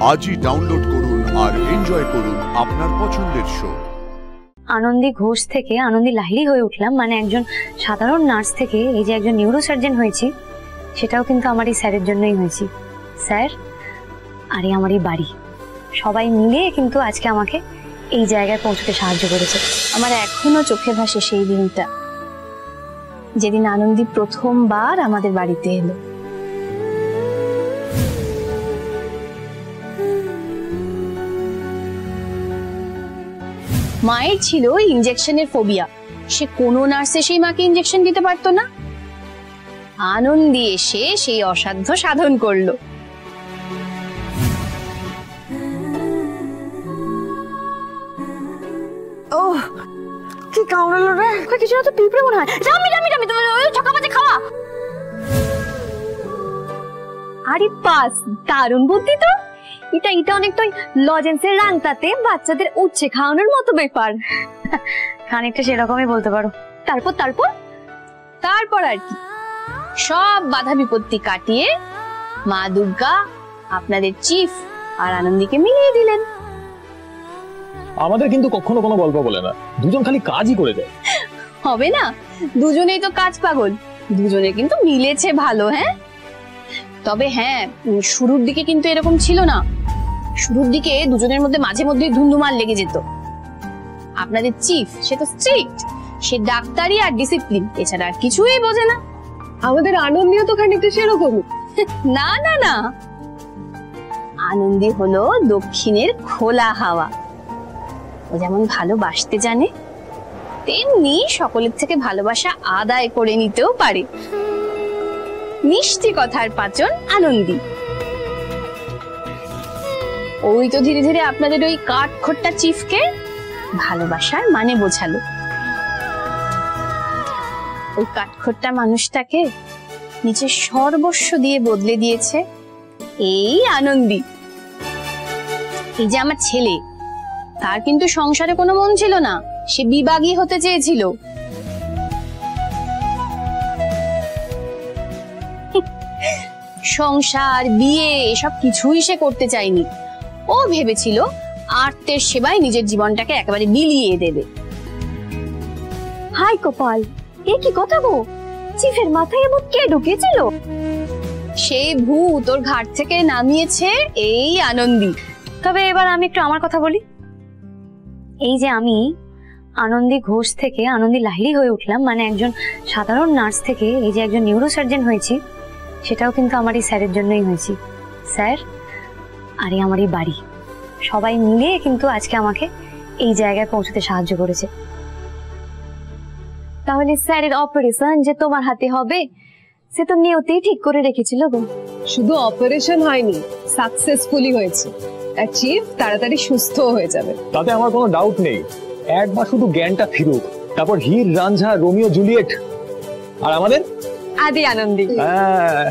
আজই ডাউনলোড করুন আর এনজয় করুন আপনার পছন্দের শো। আনন্দী ঘোষ থেকে আনন্দী লাহিড়ী হয়ে উঠলাম, মানে একজন সাধারণ নার্স থেকে এই যে একজন নিউরোসার্জন হয়েছি, সেটাও কিন্তু আমার এই স্যারের জন্যই হয়েছি। স্যার আর এই আমার এই বাড়ি সবাই মিলে কিন্তু আজকে আমাকে এই জায়গায় পৌঁছতে সাহায্য করেছে। আমার এখনো চোখে ভাসে সেই দিনটা, যেদিন আনন্দী প্রথমবার আমাদের বাড়িতে এলো। মায়ের ছিল ইনজেকশনের ফোবিয়া, সে কোনো নার্সে সেই মাকে ইনজেকশন দিতে পারতো না। আনন্দী এসে সেই অসাধ্য সাধন করলো। কি কামড়ালো রে? কিছু না তো, পিঁপড়ে মনে হয়। জামি জামি জামি, তুমি ওই ছক্কা বাজে খাওয়া। আরে পাস, দারুণ বুদ্ধি তো। এটা অনেকটা লজেন্সের রাংতাতে বাচ্চাদের উচ্ছে খাওয়ানোর মতো ব্যাপার, খানিকটা সেরকমই বলতে পারো। তারপর তারপর তারপর আর কি, সব বাধা বিপত্তি কাটিয়ে মা দুর্গা আপনাদের চিফ আর আনন্দীকে মিলিয়ে দিলেন। আমাদের কিন্তু কখনো কোনো গল্প বলে না, দুজন খালি কাজই করে যায়। হবে না, দুজনেই তো কাজ পাগল, দুজনে কিন্তু মিলেছে ভালো। হ্যাঁ, তবে হ্যাঁ, শুরুর দিকে কিন্তু এরকম ছিল না। শুরুর দিকে দুজনের মধ্যে মাঝে মধ্যে ধুন্ধুমার লেগে যেত। আপনাদের চিফ সে তো স্ট্রিক্ট, সে ডাক্তারি আর ডিসিপ্লিন, এছাড়া আর কিছুই বোঝে না। আমাদের আনন্দীও তো খানিকটা সেরকম। না না না, আনন্দী হলো দক্ষিণের খোলা হাওয়া। ও যেমন ভালোবাসতে জানে, তেমনি সকলের থেকে ভালোবাসা আদায় করে নিতেও পারে। মিষ্টি কথার পাচন আনন্দী। ওই তো ধীরে ধীরে আপনাদের ওই কাঠখোট্টা চিফকে ভালোবাসার মানে বোঝালো। ওই কাঠখোট্টা মানুষটাকে নিজের সর্বস্ব দিয়ে বদলে দিয়েছে এই আনন্দী। এই যে আমার ছেলে, তার কিন্তু সংসারে কোনো মন ছিল না, সে বিভাগী হতে চেয়েছিল। সংসার বিয়ে এসব কিছুই সে করতে চায়নি। ও ভেবেছিল আর্তের সেবায় নিজের জীবনটাকে একেবারে বিলিয়ে দেবে। হাই কপাল, এ কি কথা গো? চিফের মাথায় এমন কে ঢুকেছিল? সেই ভূত ওর ঘাট থেকে নামিয়েছে এই আনন্দী। তবে এবার আমি একটু আমার কথা বলি। এই যে আমি আনন্দী ঘোষ থেকে আনন্দী লাহিড়ী হয়ে উঠলাম, মানে একজন সাধারণ নার্স থেকে এই যে একজন নিউরোসার্জন হয়েছি, সেটাও কিন্তু আমার এই স্যারের জন্যই হয়েছি। স্যার আর এই আমার এই বাড়ি সবাই মিলে কিন্তু আজকে আমাকে এই জায়গায় পৌঁছতে সাহায্য করেছে। তাহলে স্যারের অপারেশন যে তোমার হাতে হবে, সে তো নিয়তেই ঠিক করে রেখেছিল গো। শুধু অপারেশন হয়নি, সাকসেসফুলি হয়েছে। আর চিফ তাড়াতাড়ি সুস্থ হয়ে যাবে, তাতে আমার কোনো ডাউট নেই। একবার শুধু জ্ঞানটা ফিরুক, তারপর হীর রাঞ্ঝা রোমিও জুলিয়েট আর আমাদের আদি আনন্দী। হ্যাঁ